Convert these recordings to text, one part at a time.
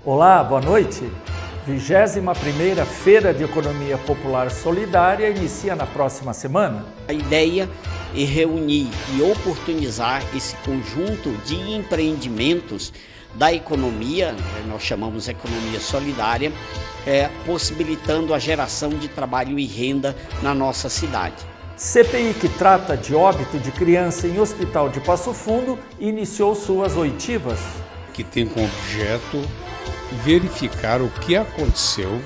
Olá, boa noite. 21ª Feira de Economia Popular Solidária inicia na próxima semana. A ideia é reunir e oportunizar esse conjunto de empreendimentos da economia, nós chamamos economia solidária, possibilitando a geração de trabalho e renda na nossa cidade. CPI que trata de óbito de criança em Hospital de Passo Fundo iniciou suas oitivas. Que tem como objeto verificar o que aconteceu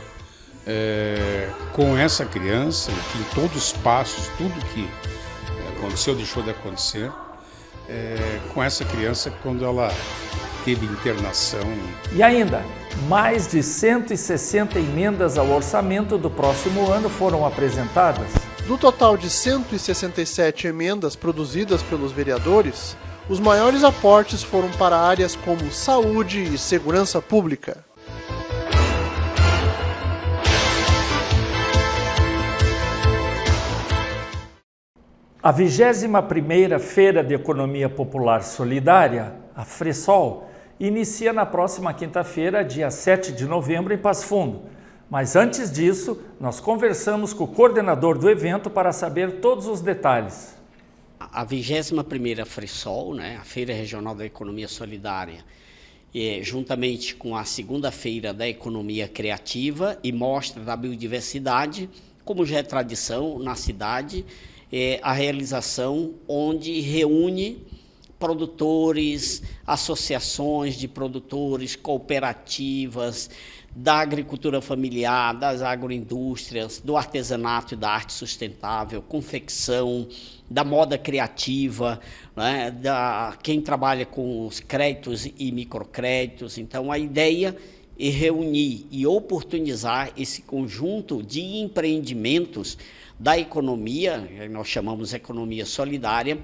com essa criança, enfim, todos os passos, tudo que aconteceu, deixou de acontecer, com essa criança quando ela teve internação. E ainda, mais de 160 emendas ao orçamento do próximo ano foram apresentadas. Do total de 167 emendas produzidas pelos vereadores, os maiores aportes foram para áreas como saúde e segurança pública. A 21ª Feira de Economia Popular Solidária, a FRESOL, inicia na próxima quinta-feira, dia 7 de novembro, em Passo Fundo. Mas antes disso, nós conversamos com o coordenador do evento para saber todos os detalhes. A 21ª FRESOL, a Feira Regional da Economia Solidária, juntamente com a segunda-feira da Economia Criativa e Mostra da Biodiversidade, como já é tradição na cidade, a realização onde reúne produtores, associações de produtores, cooperativas, da agricultura familiar, das agroindústrias, do artesanato e da arte sustentável, confecção, da moda criativa, quem trabalha com os créditos e microcréditos. Então, a ideia é reunir e oportunizar esse conjunto de empreendimentos da economia, nós chamamos economia solidária,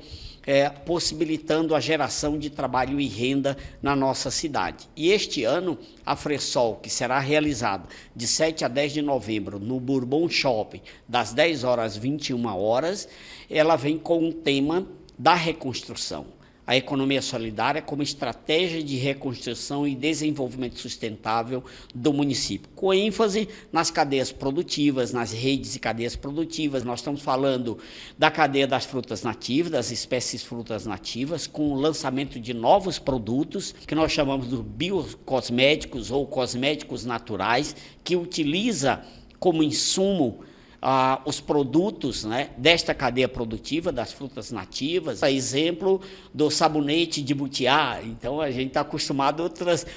possibilitando a geração de trabalho e renda na nossa cidade. E este ano, a FRESOL, que será realizada de 7 a 10 de novembro no Bourbon Shopping, das 10 horas às 21 horas, ela vem com o tema da reconstrução. A economia solidária como estratégia de reconstrução e desenvolvimento sustentável do município, com ênfase nas cadeias produtivas, nas redes e cadeias produtivas. Nós estamos falando da cadeia das frutas nativas, das espécies frutas nativas, com o lançamento de novos produtos, que nós chamamos de biocosméticos ou cosméticos naturais, que utiliza como insumo os produtos desta cadeia produtiva das frutas nativas, a exemplo do sabonete de butiá. Então a gente está acostumado a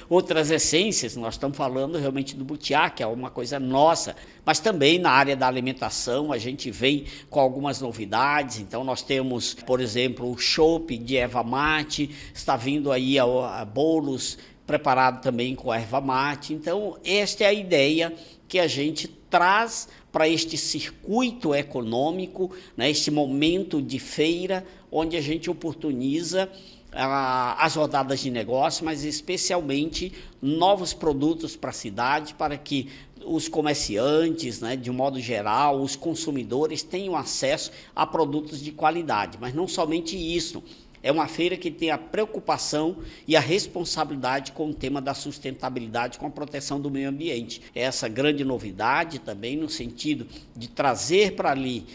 outras essências, nós estamos falando realmente do butiá, que é uma coisa nossa, mas também na área da alimentação a gente vem com algumas novidades. Então nós temos, por exemplo, o chopp de erva mate, está vindo aí a bolos preparado também com erva mate. Então esta é a ideia que a gente traz para este circuito econômico, este momento de feira, onde a gente oportuniza as rodadas de negócio, mas especialmente novos produtos para a cidade, para que os comerciantes, de um modo geral, os consumidores tenham acesso a produtos de qualidade. Mas não somente isso. É uma feira que tem a preocupação e a responsabilidade com o tema da sustentabilidade, com a proteção do meio ambiente. Essa grande novidade também no sentido de trazer para ali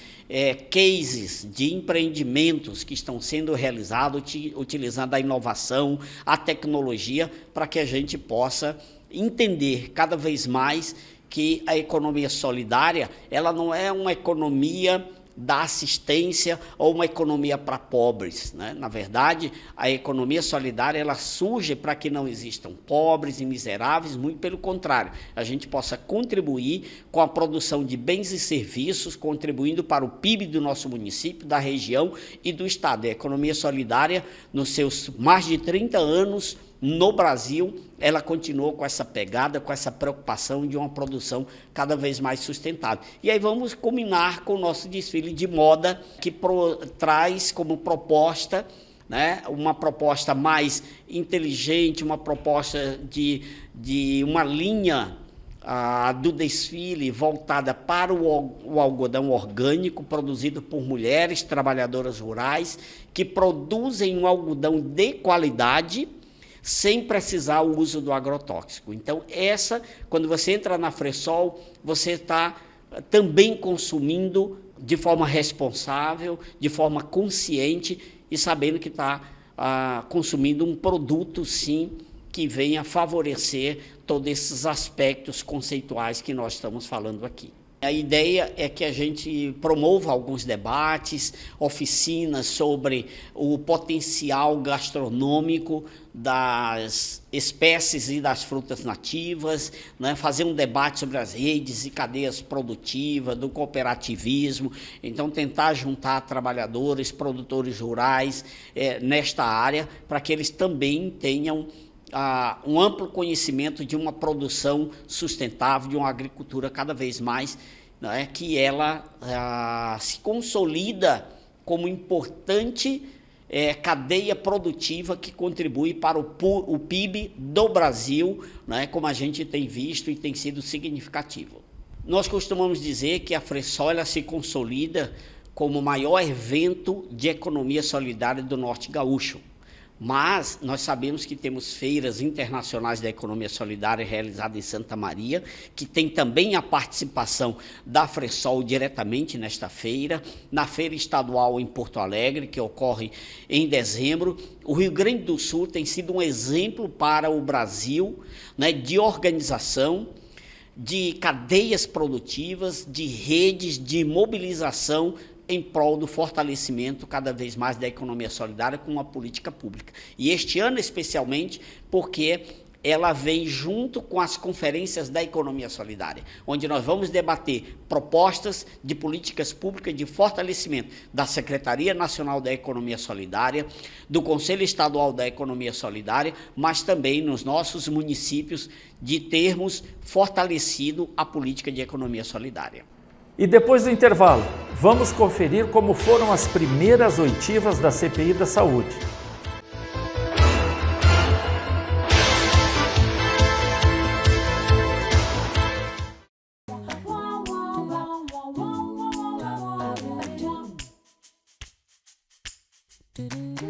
cases de empreendimentos que estão sendo realizados utilizando a inovação, a tecnologia, para que a gente possa entender cada vez mais que a economia solidária, ela não é uma economia da assistência ou uma economia para pobres, Na verdade, a economia solidária ela surge para que não existam pobres e miseráveis, muito pelo contrário, a gente possa contribuir com a produção de bens e serviços, contribuindo para o PIB do nosso município, da região e do estado. A economia solidária, nos seus mais de 30 anos, no Brasil, ela continuou com essa pegada, com essa preocupação de uma produção cada vez mais sustentável. E aí vamos combinar com o nosso desfile de moda, que traz como proposta, uma proposta mais inteligente, uma proposta de uma linha do desfile voltada para o algodão orgânico, produzido por mulheres trabalhadoras rurais, que produzem um algodão de qualidade, sem precisar o uso do agrotóxico. Então, quando você entra na Fresol, você está também consumindo de forma responsável, de forma consciente e sabendo que está consumindo um produto, sim, que venha favorecer todos esses aspectos conceituais que nós estamos falando aqui. A ideia é que a gente promova alguns debates, oficinas sobre o potencial gastronômico das espécies e das frutas nativas, né? Fazer um debate sobre as redes e cadeias produtivas, do cooperativismo, então tentar juntar trabalhadores, produtores rurais nesta área, para que eles também tenham um amplo conhecimento de uma produção sustentável, de uma agricultura cada vez mais, né, que ela se consolida como importante cadeia produtiva que contribui para o PIB do Brasil, né, como a gente tem visto e tem sido significativo. Nós costumamos dizer que a Fresol ela se consolida como o maior evento de economia solidária do Norte Gaúcho. Mas nós sabemos que temos feiras internacionais da economia solidária realizadas em Santa Maria, que tem também a participação da Fresol diretamente nesta feira, na feira estadual em Porto Alegre, que ocorre em dezembro. O Rio Grande do Sul tem sido um exemplo para o Brasil, né, de organização, de cadeias produtivas, de redes, de mobilização em prol do fortalecimento cada vez mais da economia solidária com uma política pública. E este ano especialmente porque ela vem junto com as conferências da economia solidária, onde nós vamos debater propostas de políticas públicas de fortalecimento da Secretaria Nacional da Economia Solidária, do Conselho Estadual da Economia Solidária, mas também nos nossos municípios de termos fortalecido a política de economia solidária. E depois do intervalo, vamos conferir como foram as primeiras oitivas da CPI da Saúde.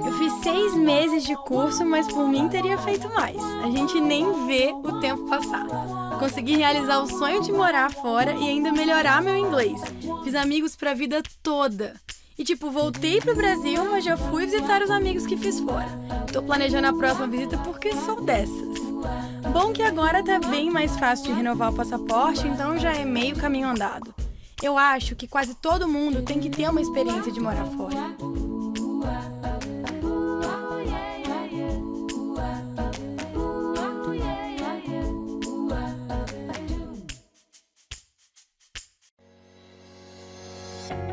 Eu fiz 6 meses de curso, mas por mim teria feito mais. A gente nem vê o tempo passar. Consegui realizar o sonho de morar fora e ainda melhorar meu inglês. Fiz amigos pra vida toda. E voltei pro Brasil, mas já fui visitar os amigos que fiz fora. Tô planejando a próxima visita porque sou dessas. Bom que agora tá bem mais fácil de renovar o passaporte, então já é meio caminho andado. Eu acho que quase todo mundo tem que ter uma experiência de morar fora.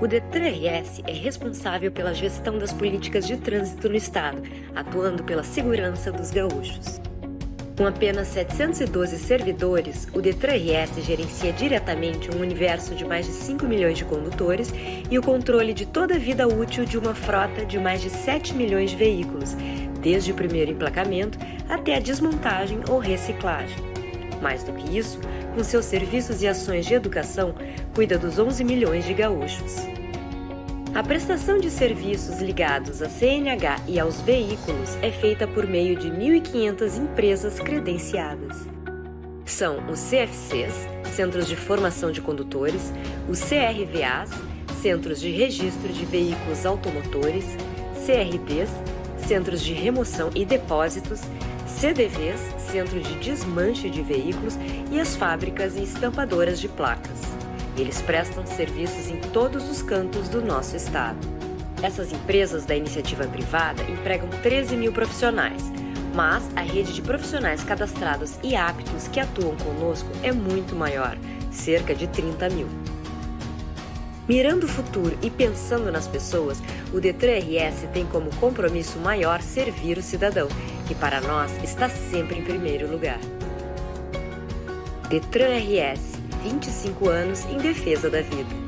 O DETRAN-RS é responsável pela gestão das políticas de trânsito no estado, atuando pela segurança dos gaúchos. Com apenas 712 servidores, o DETRAN-RS gerencia diretamente um universo de mais de 5 milhões de condutores e o controle de toda a vida útil de uma frota de mais de 7 milhões de veículos, desde o primeiro emplacamento até a desmontagem ou reciclagem. Mais do que isso, com seus serviços e ações de educação, cuida dos 11 milhões de gaúchos. A prestação de serviços ligados à CNH e aos veículos é feita por meio de 1.500 empresas credenciadas. São os CFCs, Centros de Formação de Condutores, os CRVAs, Centros de Registro de Veículos Automotores, CRDs, Centros de Remoção e Depósitos, CDVs, Centro de Desmanche de Veículos e as fábricas e estampadoras de placas. Eles prestam serviços em todos os cantos do nosso estado. Essas empresas da iniciativa privada empregam 13 mil profissionais, mas a rede de profissionais cadastrados e aptos que atuam conosco é muito maior, cerca de 30 mil. Mirando o futuro e pensando nas pessoas, o DETRAN-RS tem como compromisso maior servir o cidadão, que para nós está sempre em primeiro lugar. DETRAN-RS, 25 anos em defesa da vida.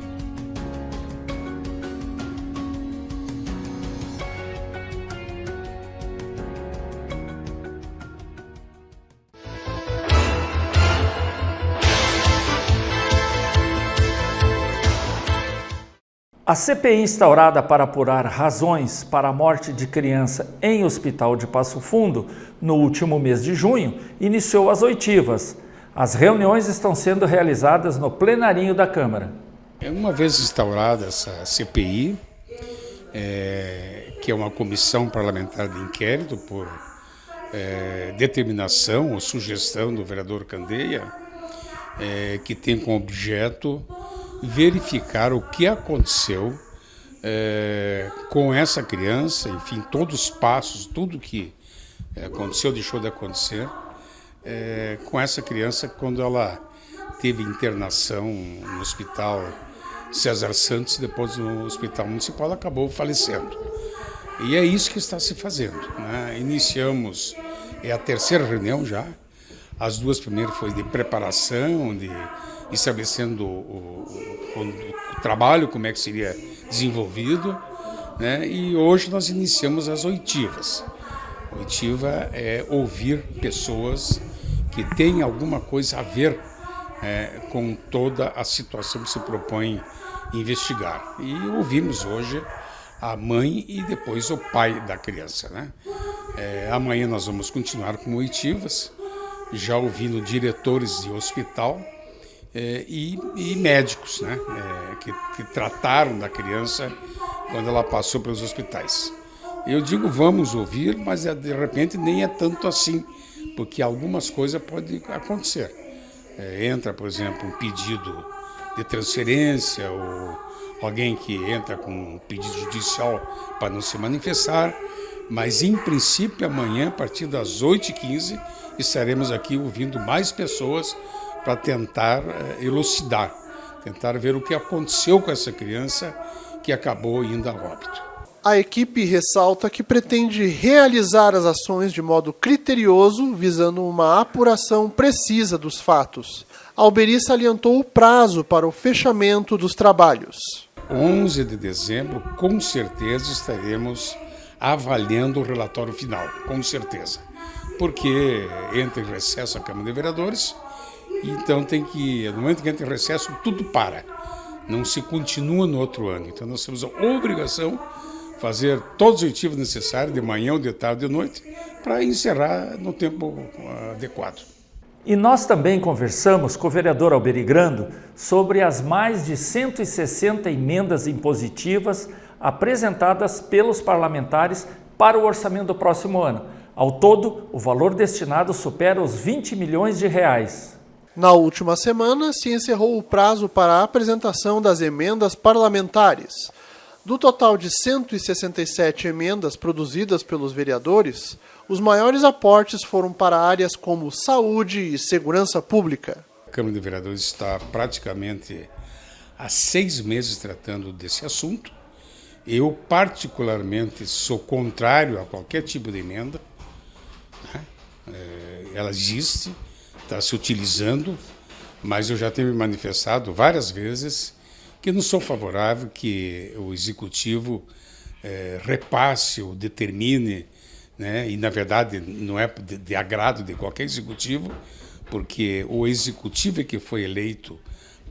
A A CPI instaurada para apurar razões para a morte de criança em hospital de Passo Fundo no último mês de junho iniciou as oitivas. As reuniões estão sendo realizadas no plenarinho da Câmara. Uma vez instaurada essa CPI, que é uma comissão parlamentar de inquérito por determinação ou sugestão do vereador Candeia, que tem como objeto verificar o que aconteceu com essa criança, enfim, todos os passos, tudo que aconteceu, deixou de acontecer, com essa criança quando ela teve internação no hospital César Santos, depois no hospital municipal, ela acabou falecendo. E é isso que está se fazendo, né? Iniciamos, é a terceira reunião já, as duas primeiras foi de preparação, de estabelecendo o trabalho, como é que seria desenvolvido, né? E hoje nós iniciamos as oitivas. Oitiva é ouvir pessoas que têm alguma coisa a ver com toda a situação que se propõe investigar. E ouvimos hoje a mãe e depois o pai da criança, né? Amanhã nós vamos continuar com oitivas, já ouvindo diretores de hospital e médicos, né? Que trataram da criança quando ela passou pelos hospitais. Eu digo vamos ouvir, mas de repente nem é tanto assim, porque algumas coisas podem acontecer. Entra, por exemplo, um pedido de transferência ou alguém que entra com um pedido judicial para não se manifestar, mas em princípio amanhã, a partir das 8h15, estaremos aqui ouvindo mais pessoas para tentar elucidar, tentar ver o que aconteceu com essa criança que acabou indo a óbito. A equipe ressalta que pretende realizar as ações de modo criterioso, visando uma apuração precisa dos fatos. Alberi salientou o prazo para o fechamento dos trabalhos. 11 de dezembro, com certeza, estaremos avaliando o relatório final, com certeza. Porque entra em recesso a Câmara de Vereadores, então no momento que entra em recesso, tudo para. Não se continua no outro ano. Então nós temos a obrigação de fazer todos os oitivos necessários, de manhã, de tarde, de noite, para encerrar no tempo adequado. E nós também conversamos com o vereador Alberi Grando sobre as mais de 160 emendas impositivas apresentadas pelos parlamentares para o orçamento do próximo ano. Ao todo, o valor destinado supera os 20 milhões de reais. Na última semana, se encerrou o prazo para a apresentação das emendas parlamentares. Do total de 167 emendas produzidas pelos vereadores, os maiores aportes foram para áreas como saúde e segurança pública. A Câmara de Vereadores está praticamente há 6 meses tratando desse assunto. Eu, particularmente, sou contrário a qualquer tipo de emenda, né? Ela existe, está se utilizando, mas eu já tenho me manifestado várias vezes que não sou favorável que o Executivo repasse ou determine, né? E, na verdade, não é de agrado de qualquer Executivo, porque o Executivo é que foi eleito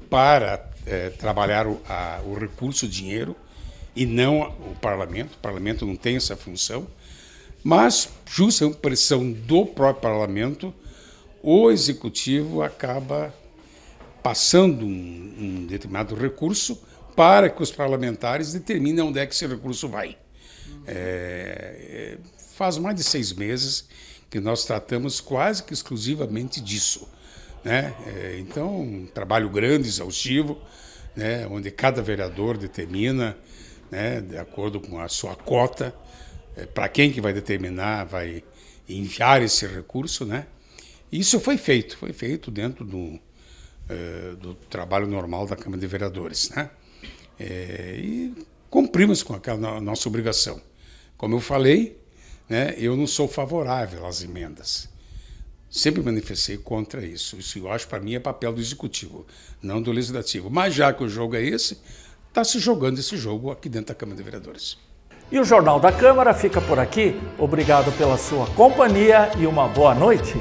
para trabalhar o recurso, o dinheiro, e não o Parlamento. O Parlamento não tem essa função, mas, justa pressão do próprio Parlamento, o Executivo acaba passando um determinado recurso para que os parlamentares determinem onde é que esse recurso vai. Faz mais de 6 meses que nós tratamos quase que exclusivamente disso, né? Então, um trabalho grande, exaustivo, né? Onde cada vereador determina, né, de acordo com a sua cota, para quem que vai determinar, vai enviar esse recurso, né? Isso foi feito dentro do trabalho normal da Câmara de Vereadores, né? E cumprimos com aquela nossa obrigação. Como eu falei, né, eu não sou favorável às emendas. Sempre manifestei contra isso. Isso eu acho, para mim, é papel do Executivo, não do Legislativo. Mas já que o jogo é esse, está se jogando esse jogo aqui dentro da Câmara de Vereadores. E o Jornal da Câmara fica por aqui. Obrigado pela sua companhia e uma boa noite.